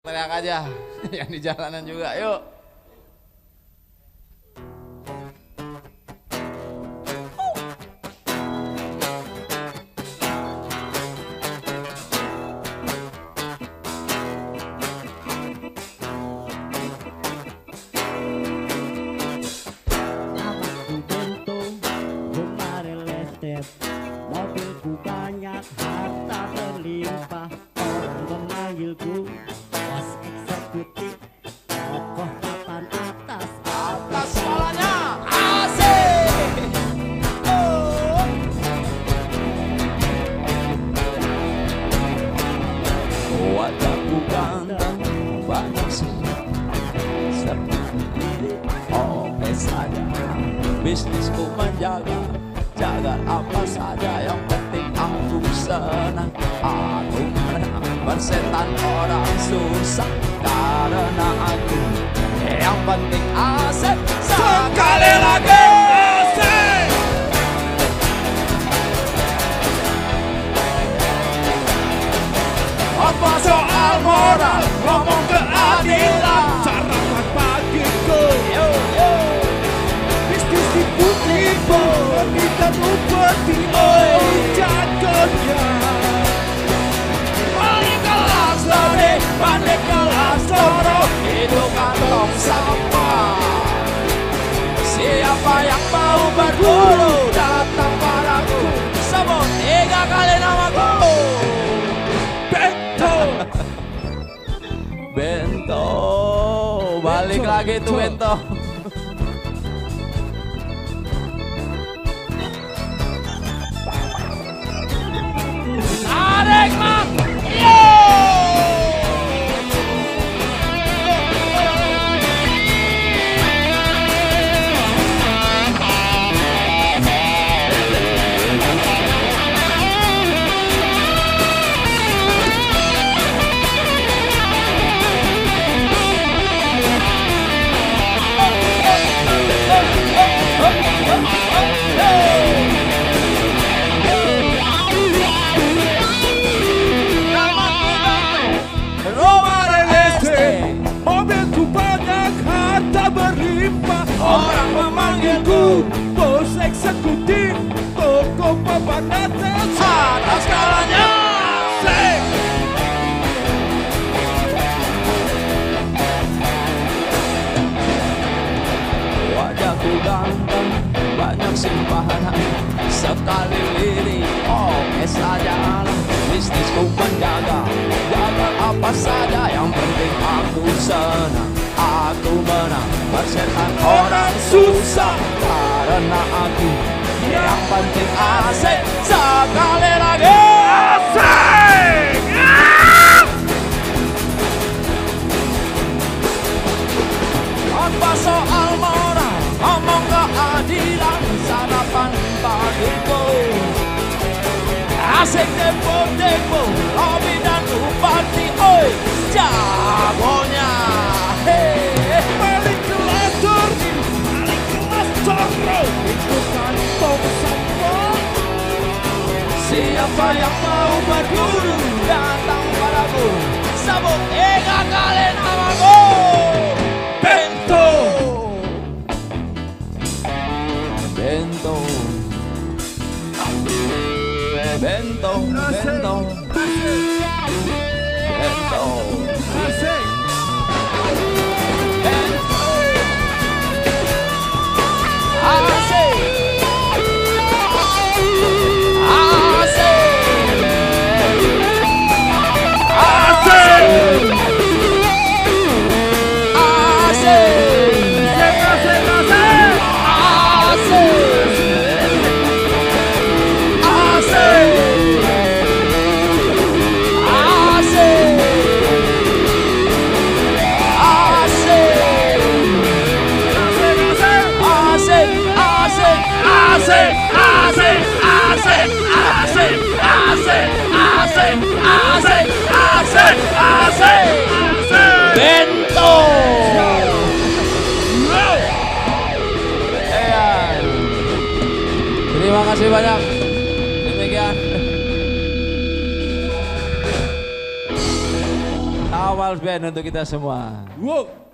teriak-teriak aja. Yang di jalanan juga, yuk. Mobilku banyak, harta berlimpah, orang memanggilku bos eksekutif, tokoh papan atas, Atas sekolahnya, asik. Oh. Wajahku ganteng, banyak seperti oke saja. Bisnisku menjaga, jaga apa saja, yang penting aku senang. Aku menang bersetan orang susah, karena aku yang penting asik. Sekali lagi asik. Apa soal moral, ngomong keadilan, Sarapan pagiku, yo yo. bisnis di putihku, kita upeti, oh jagonya. Balik kelas lagi, balik kelas loro, itu kantong sampah. Siapa yang mau berburu, datang padaku, sebut 3 kali namaku. Bento, Bento, balik lagi tuh Bento. Tarik mak, yo. mobilku banyak, harta berlimpah, Orang memanggilku bos eksekutif, toko papan atas, atas skalanya. asik. Wajahku ganteng, banyak simpanan, sekali lirik oke saja. Bisnisku menjaga, jaga apa saja, yang penting aku senang. Aku menang, bersetan orang susah, karena aku yang penting asik. Sekali lagi Asik! apa soal moral, ngomong keadilan, sarapan pagiku. Asik depo-depo, lobby dan bupati, oi, jagonya. Hey. Balik kelas Jordi, balik kelas Cokro, itu kantong sampah. Siapa yang mau berburu, datang padaku, sebut 3 kali namaku. Bento, Bento, Bento, Bento, Bento, asik. Bento. Asik, asik, Bento. Terima kasih banyak. Demikian awal Pals Band untuk kita semua. Wow.